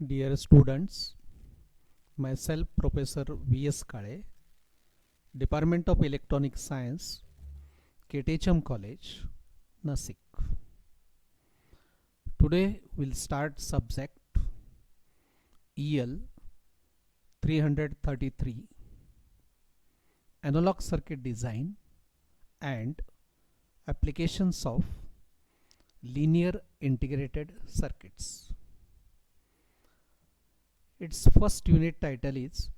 Dear students, myself Professor V.S. Kale, Department of Electronic Science, KTHM College, Nasik. Today we'll start subject EL 333 Analog Circuit Design and Applications of Linear Integrated Circuits. Its first unit title is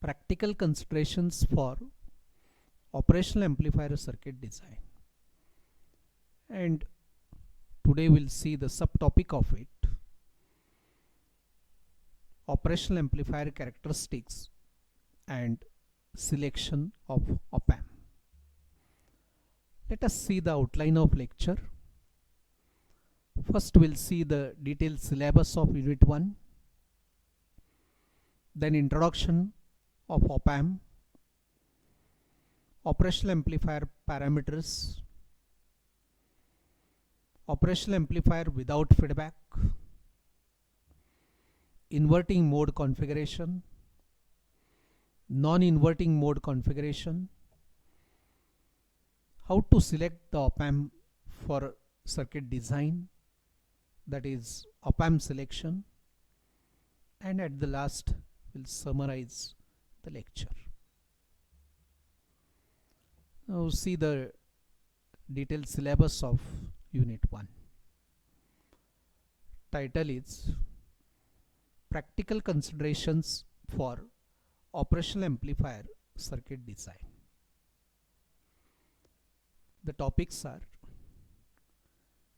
Practical Considerations for Operational Amplifier Circuit Design, and today we'll see the subtopic of it, Operational Amplifier Characteristics and Selection of Op-amp. Let us see the outline of lecture. First we'll see the detailed syllabus of Unit 1, then introduction of Op-amp, operational amplifier parameters, operational amplifier without feedback, inverting mode configuration, non-inverting mode configuration, how to select the Op-amp for circuit design, that is Op-amp selection, and at the last we'll summarize the lecture. Now see the detailed syllabus of Unit 1. Title is Practical Considerations for Operational Amplifier Circuit Design. The topics are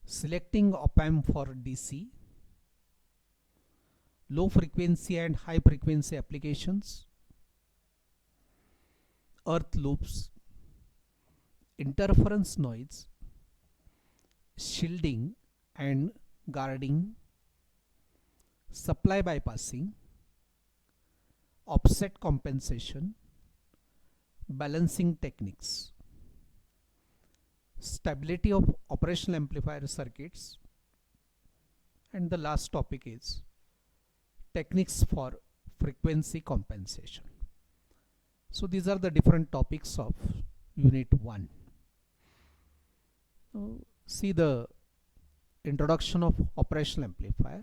selecting Op-amp for DC, low frequency and high frequency applications, earth loops, interference noise, shielding and guarding, supply bypassing, offset compensation, balancing techniques, stability of operational amplifier circuits, and the last topic is techniques for frequency compensation. So these are the different topics of Unit 1. Now see the introduction of operational amplifier.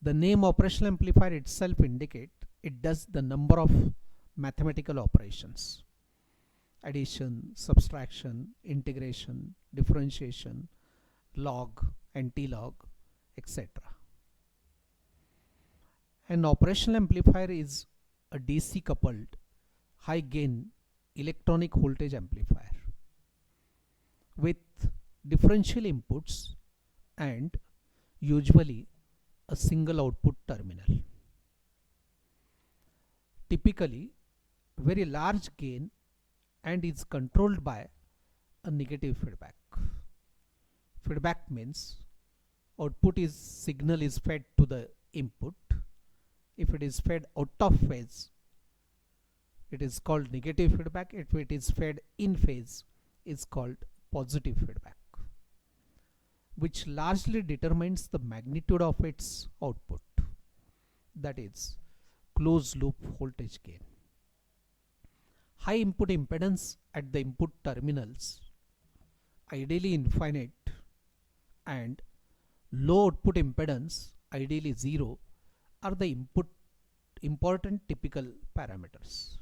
The name operational amplifier itself indicates it does the number of mathematical operations: addition, subtraction, integration, differentiation, log, anti-log, etc. An operational amplifier is a DC coupled high gain electronic voltage amplifier with differential inputs and usually a single output terminal. Typically very large gain and is controlled by a negative feedback. Feedback means signal is fed to the input. If it is fed out of phase, it is called negative feedback. If it is fed in phase, is called positive feedback, which largely determines the magnitude of its output, that is closed loop voltage gain. High input impedance at the input terminals, ideally infinite, and low output impedance, ideally zero, are the important typical parameters.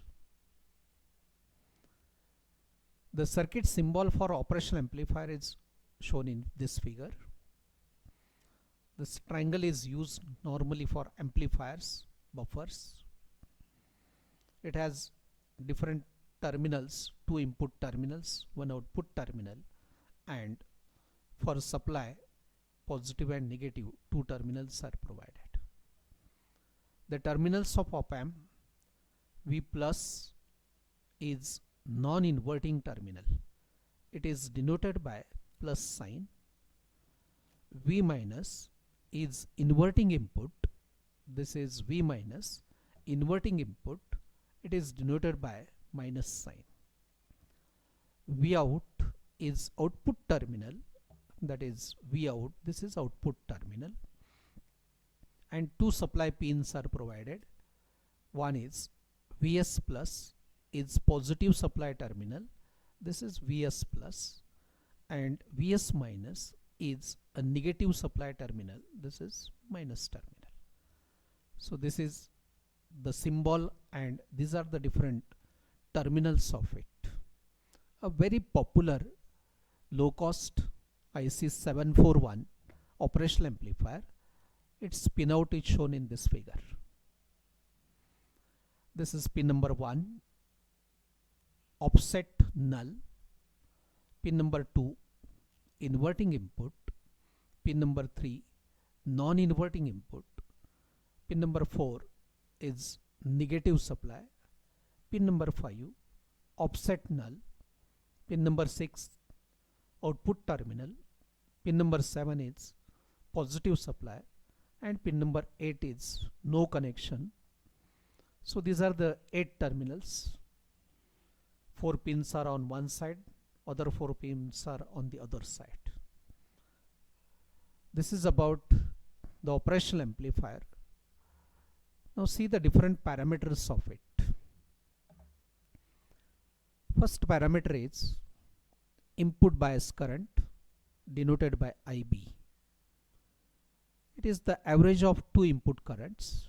The circuit symbol for operational amplifier is shown in this figure. This triangle is used normally for amplifiers, buffers. It has different terminals, two input terminals, one output terminal, and for supply, positive and negative, two terminals are provided. The terminals of Op-amp, V plus is non-inverting terminal. It is denoted by plus sign. V minus is inverting input. This is V minus, inverting input. It is denoted by minus sign. V out is output terminal, that is V out, this is output terminal. and two supply pins are provided. One is Vs plus is positive supply terminal, this is Vs plus, and Vs minus is a negative supply terminal, this is minus terminal. So this is the symbol and these are the different terminals of it. A very popular low cost IC 741 operational amplifier, its pinout is shown in this figure. This is pin number 1, offset null, pin number 2, inverting input, pin number 3, non-inverting input, pin number 4 is negative supply, pin number 5 offset null, pin number 6 output terminal, pin number 7 is positive supply, and pin number 8 is no connection. So these are the 8 terminals. 4 pins are on one side, other 4 pins are on the other side. This is about the operational amplifier. Now see the different parameters of it. First parameter is input bias current, denoted by IB. It is the average of two input currents.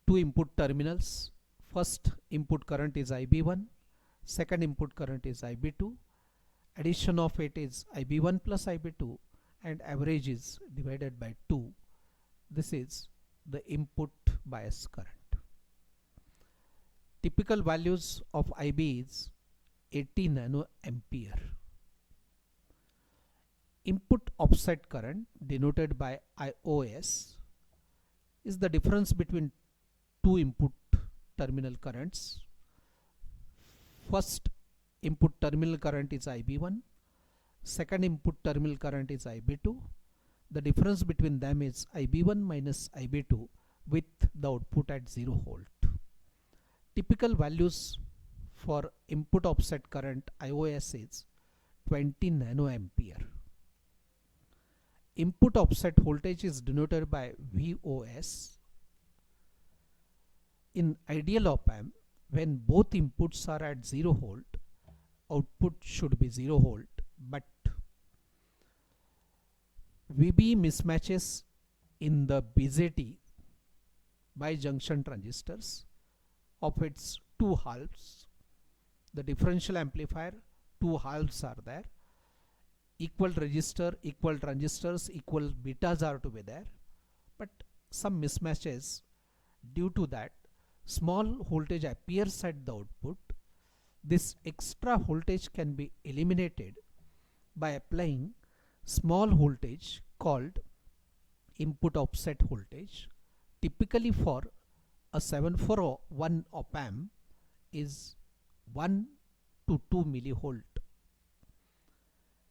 Two input terminals. First input current is IB1, second input current is IB2. Addition of it is IB1 plus IB2 and average is divided by 2. This is the input bias current. Typical values of IB is 80 nanoampere. Input offset current, denoted by IOS, is the difference between two input terminal currents. First input terminal current is IB1, second input terminal current is IB2. The difference between them is IB1 minus IB2 with the output at 0 volt. Typical values for input offset current IOS is 20 nanoampere. Input offset voltage is denoted by VOS. In ideal op-amp, when both inputs are at 0 volt, output should be 0 volt, but VB mismatches in the BJT bijunction transistors of its two halves. The differential amplifier, two halves are there. Equal resistor, equal transistors, equal betas are to be there, but some mismatches. Due to that, small voltage appears at the output. This extra voltage can be eliminated by applying small voltage called input offset voltage. Typically for a 741 op-amp is 1 to 2 millivolt.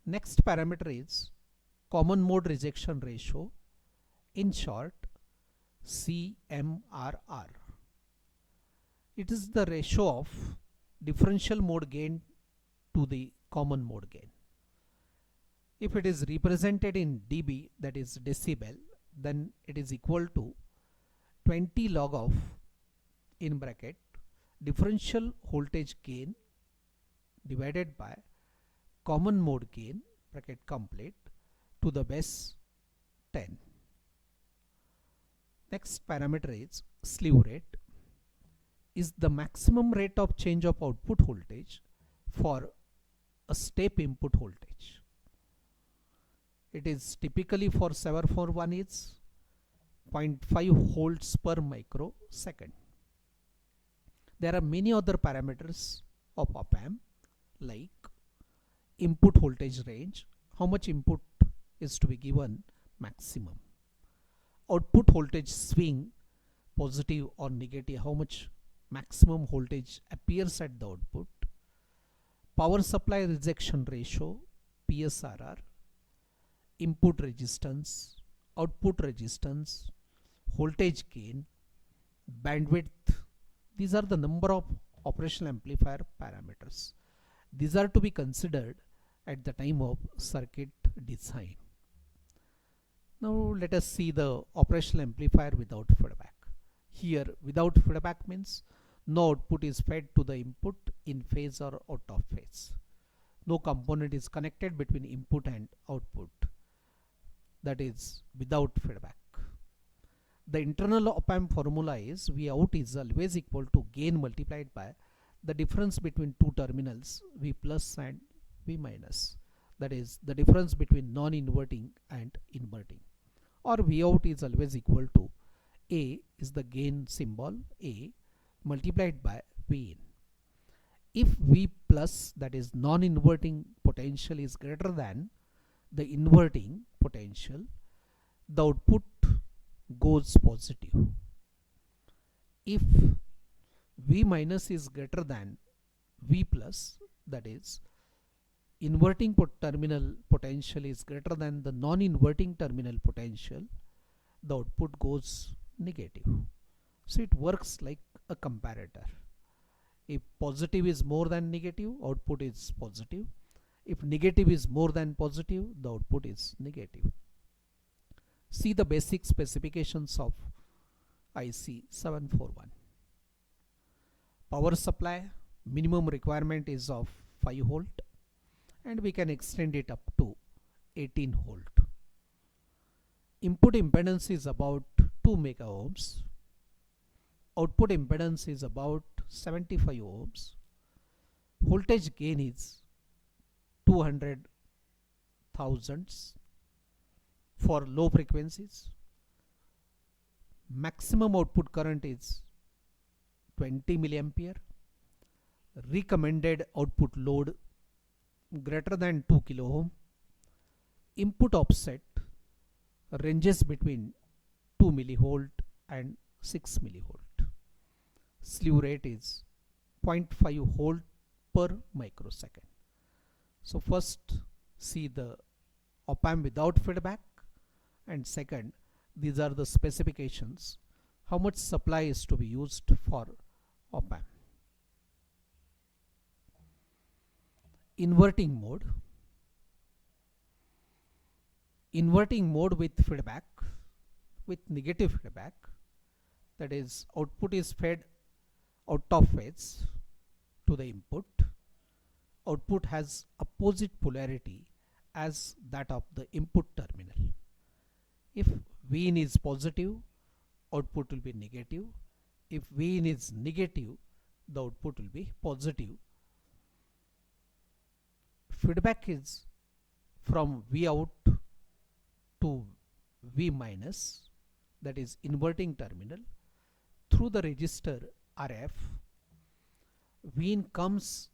Next parameter is common mode rejection ratio, in short CMRR. It is the ratio of differential mode gain to the common mode gain. If it is represented in dB, that is decibel, then it is equal to 20 log of, in bracket, differential voltage gain divided by common mode gain, bracket complete, to the base 10. Next parameter is slew rate, is the maximum rate of change of output voltage for a step input voltage. It is typically for 741 is 0.5 volts per microsecond. There are many other parameters of op-amp like input voltage range, how much input is to be given maximum. Output voltage swing, positive or negative, how much maximum voltage appears at the output. Power supply rejection ratio, PSRR. Input resistance, output resistance, voltage gain, bandwidth. These are the number of operational amplifier parameters. These are to be considered at the time of circuit design. Now let us see the operational amplifier without feedback. Here without feedback means no output is fed to the input in phase or out of phase. No component is connected between input and output. That is without feedback. The internal op-amp formula is V out is always equal to gain multiplied by the difference between two terminals V plus and V minus. That is the difference between non-inverting and inverting. Or V out is always equal to A is the gain symbol A multiplied by V in. If V plus, that is non-inverting potential, is greater than the inverting potential, the output goes positive. If V minus is greater than V plus, that is inverting terminal potential is greater than the non-inverting terminal potential, the output goes negative. So it works like a comparator. If positive is more than negative, output is positive. If negative is more than positive, the output is negative. See the basic specifications of IC 741. Power supply minimum requirement is of 5 volt and we can extend it up to 18 volt. Input impedance is about 2 mega ohms. Output impedance is about 75 ohms. Voltage gain is 200 thousandths for low frequencies. Maximum output current is 20 milliampere. Recommended output load greater than 2 kilo ohm. Input offset ranges between 2 millivolt and 6 millivolt. Slew rate is 0.5 volt per microsecond. So first see the op-amp without feedback, and second, these are the specifications, how much supply is to be used for op-amp. Inverting mode. Inverting mode with feedback, with negative feedback, that is output is fed out of phase to the input. Output has opposite polarity as that of the input terminal. If V in is positive, output will be negative. If V in is negative, the output will be positive. Feedback is from V out to V minus, that is inverting terminal, through the resistor RF. V in comes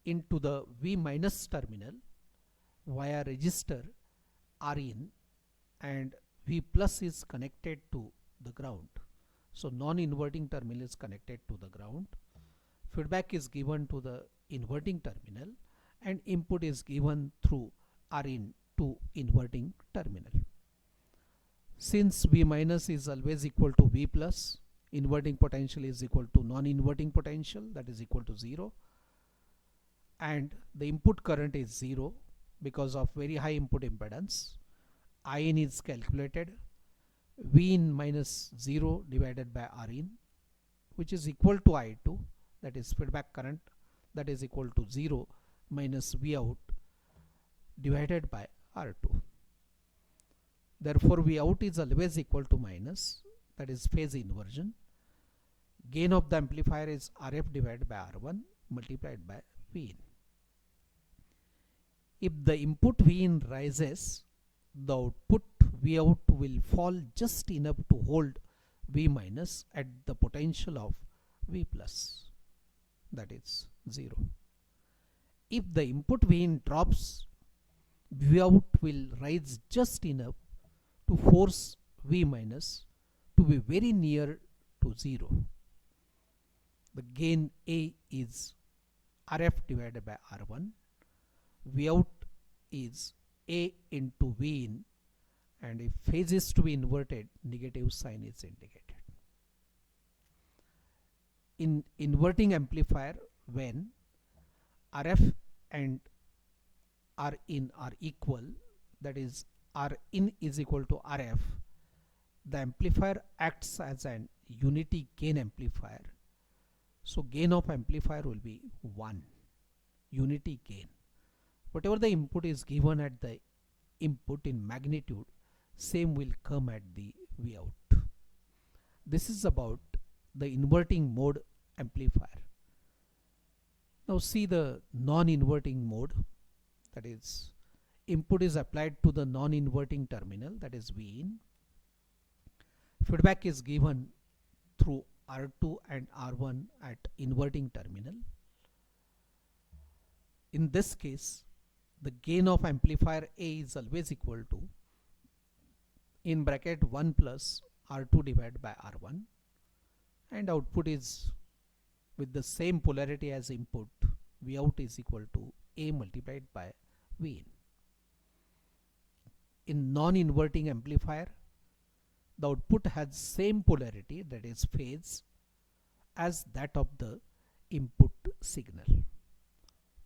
into the V minus terminal via resistor Rin, and V plus is connected to the ground. So non-inverting terminal is connected to the ground. Feedback is given to the inverting terminal and input is given through Rin to inverting terminal. Since V minus is always equal to V plus, inverting potential is equal to non-inverting potential, that is equal to 0, and the input current is 0 because of very high input impedance. In is calculated, V in minus 0 divided by Rin, which is equal to I2, that is feedback current, that is equal to 0 minus V out divided by R2. Therefore V out is always equal to minus, that is phase inversion. Gain of the amplifier is RF divided by R1 multiplied by V in. If the input V in rises, the output V out will fall just enough to hold V minus at the potential of V plus, that is 0. If the input V in drops, V out will rise just enough to force V minus to be very near to 0. The gain A is RF divided by R1. V out is A into V in, and if phase is to be inverted, negative sign is indicated. In inverting amplifier, when RF and Rin are equal, that is Rin is equal to Rf, the amplifier acts as an unity gain amplifier. So gain of amplifier will be 1, unity gain. Whatever the input is given at the input in magnitude, same will come at the Vout. This is about the inverting mode amplifier. Now see the non-inverting mode, that is input is applied to the non-inverting terminal, that is Vin. Feedback is given through R2 and R1 at inverting terminal. In this case, the gain of amplifier A is always equal to in bracket 1 plus R2 divided by R1, and output is with the same polarity as input. Vout is equal to A multiplied by Vin. In non-inverting amplifier, the output has same polarity, that is phase, as that of the input signal.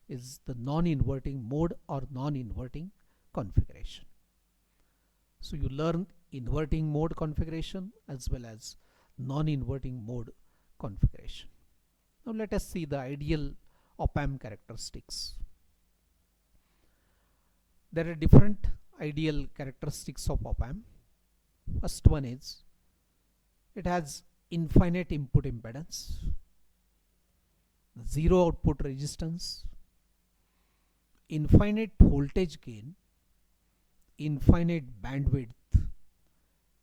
Is the non-inverting mode or non-inverting configuration. So you learn inverting mode configuration as well as non-inverting mode configuration. Now let us see the ideal op-amp characteristics. There are different ideal characteristics of op-amp. First one is it has infinite input impedance, zero output resistance, infinite voltage gain, infinite bandwidth,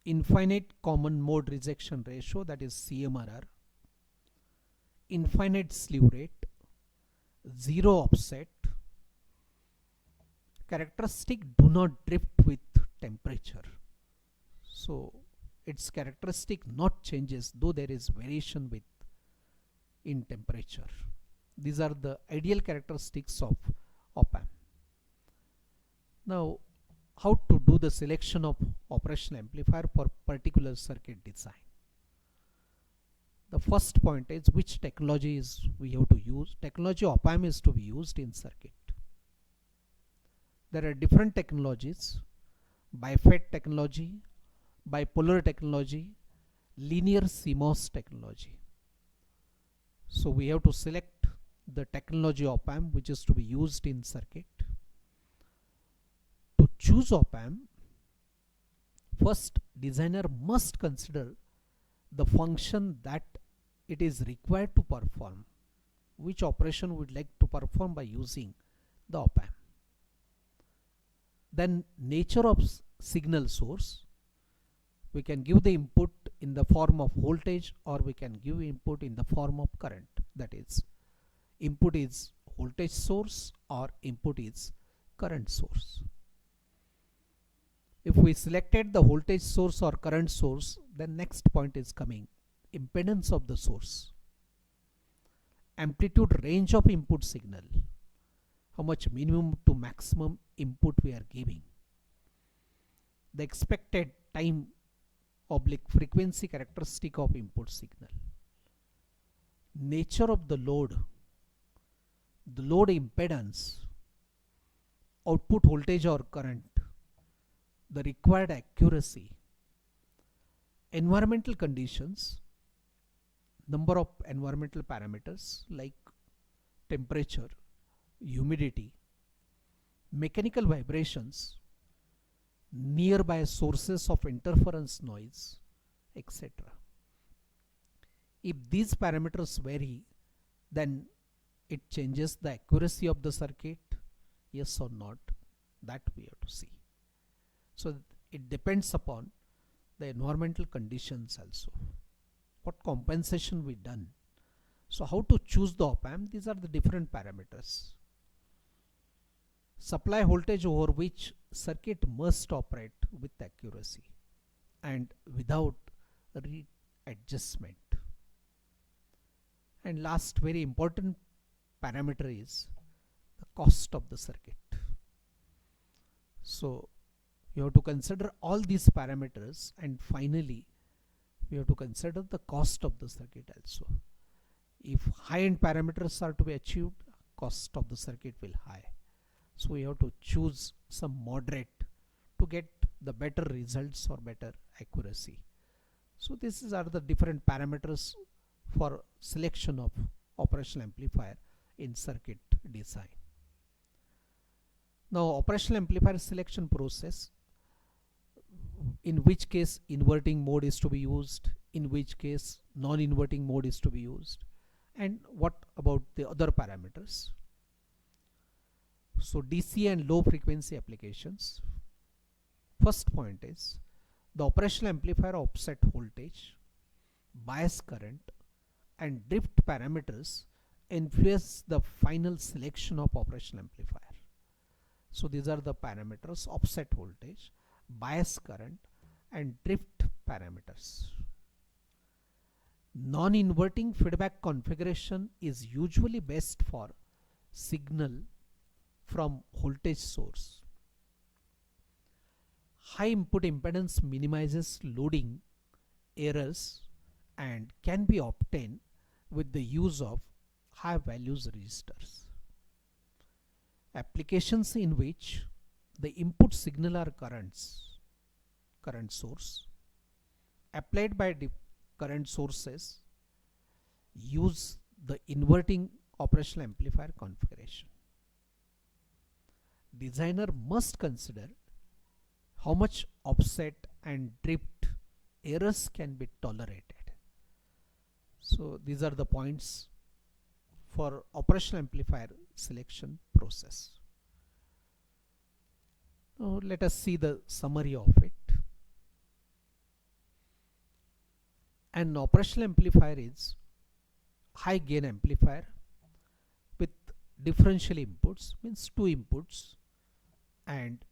infinite common mode rejection ratio, that is CMRR, infinite slew rate, zero offset. Characteristic do not drift with temperature. So its characteristic not changes though there is variation with in temperature. These are the ideal characteristics of op-amp. Now how to do the selection of operational amplifier for particular circuit design. The first point is which technology is we have to use. Technology op-amp is to be used in circuit. There are different technologies: BiFET technology, bipolar technology, linear CMOS technology. So we have to select the technology op-amp which is to be used in circuit. To choose op-amp, first designer must consider the function that it is required to perform, which operation would like to perform by using the op-amp. Then nature of signal source. We can give the input in the form of voltage or we can give input in the form of current. That is, input is voltage source or input is current source. If we selected the voltage source or current source, then next point is coming: impedance of the source, amplitude range of input signal, how much minimum to maximum input we are giving, the expected time / frequency characteristic of input signal, nature of the load impedance, output voltage or current, the required accuracy, environmental conditions, number of environmental parameters like temperature, humidity, mechanical vibrations, nearby sources of interference noise, etc. If these parameters vary, then it changes the accuracy of the circuit, yes or not, that we have to see. So it depends upon the environmental conditions also. What compensation we done. So how to choose the op-amp? These are the different parameters. Supply voltage over which circuit must operate with accuracy and without readjustment. And last very important parameter is the cost of the circuit. So you have to consider all these parameters, and finally we have to consider the cost of the circuit also. If high-end parameters are to be achieved, cost of the circuit will high. So we have to choose some moderate to get the better results or better accuracy. So these are the different parameters for selection of operational amplifier in circuit design. Now operational amplifier selection process, in which case inverting mode is to be used, in which case non-inverting mode is to be used, and what about the other parameters. So DC and low frequency applications. First point is the operational amplifier offset voltage, bias current and drift parameters influence the final selection of operational amplifier. So these are the parameters: offset voltage, bias current and drift parameters. Non-inverting feedback configuration is usually best for signal from voltage source. High input impedance minimizes loading errors and can be obtained with the use of high values resistors. Applications in which the input signal are current source applied by the current sources use the inverting operational amplifier configuration. Designer must consider how much offset and drift errors can be tolerated. So these are the points for operational amplifier selection process. Now let us see the summary of it. An operational amplifier is high gain amplifier with differential inputs, means two inputs and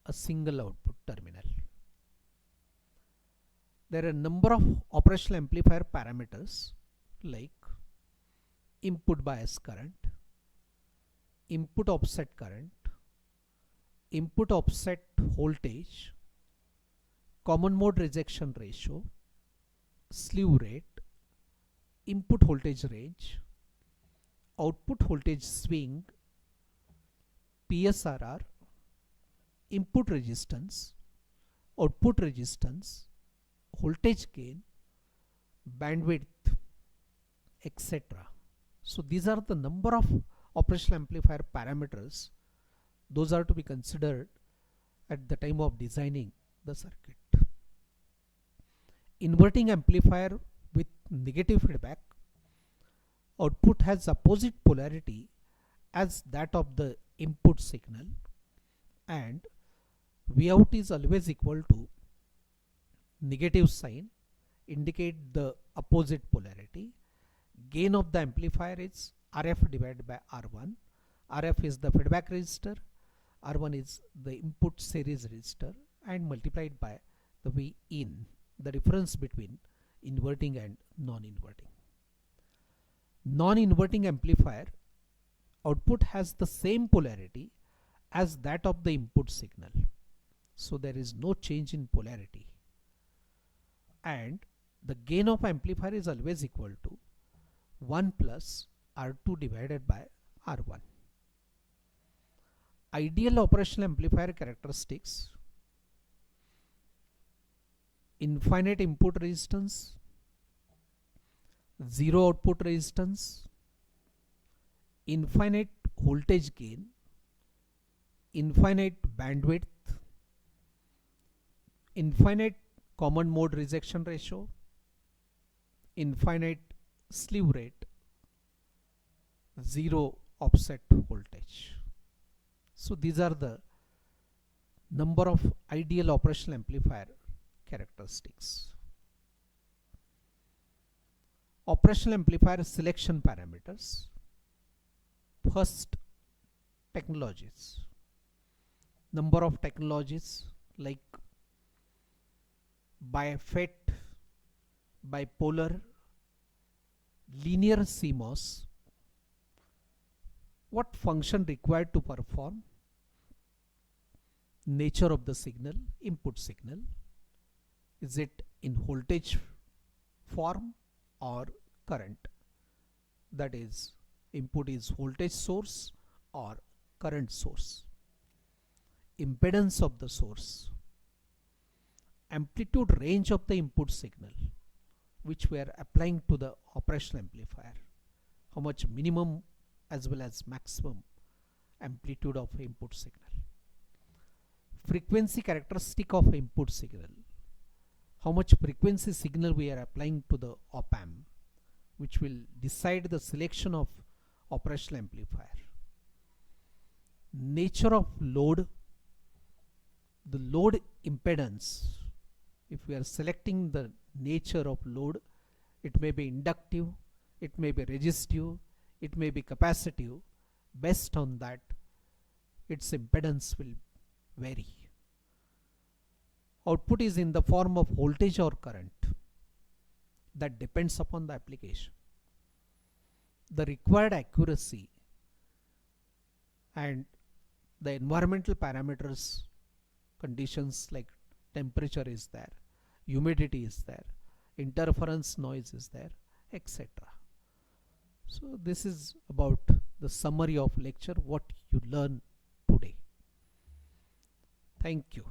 a single output terminal. There are a number of operational amplifier parameters like input bias current, input offset current, input offset voltage, common mode rejection ratio, slew rate, input voltage range, output voltage swing, PSRR, input resistance, output resistance, voltage gain, bandwidth, etc. So these are the number of operational amplifier parameters. Those are to be considered at the time of designing the circuit. Inverting amplifier with negative feedback, output has opposite polarity as that of the input signal, and Vout is always equal to negative sign, indicate the opposite polarity. Gain of the amplifier is RF divided by R1. RF is the feedback resistor, R1 is the input series resistor, and multiplied by the V in, the difference between inverting and non-inverting. Non-inverting amplifier output has the same polarity as that of the input signal, so there is no change in polarity, and the gain of amplifier is always equal to 1 plus R2 divided by R1. Ideal operational amplifier characteristics: infinite input resistance, zero output resistance, infinite voltage gain, infinite bandwidth, infinite common mode rejection ratio, infinite slew rate, zero offset voltage. So these are the number of ideal operational amplifier characteristics. Operational amplifier selection parameters. First, technologies. Number of technologies like BiFET, bipolar, linear CMOS. What function required to perform? Nature of the signal, input signal. Is it in voltage form or current? That is, input is voltage source or current source. impedance of the source, amplitude range of the input signal which we are applying to the operational amplifier, how much minimum as well as maximum amplitude of input signal, frequency characteristic of input signal, how much frequency signal we are applying to the op-amp, which will decide the selection of operational amplifier, nature of load, the load impedance. If we are selecting the nature of load, it may be inductive, it may be resistive, it may be capacitive. Based on that, its impedance will vary. Output is in the form of voltage or current. That depends upon the application. The required accuracy and the environmental parameters, conditions like temperature is there, humidity is there, interference noise is there, etc. So this is about the summary of lecture, what you learn today. Thank you.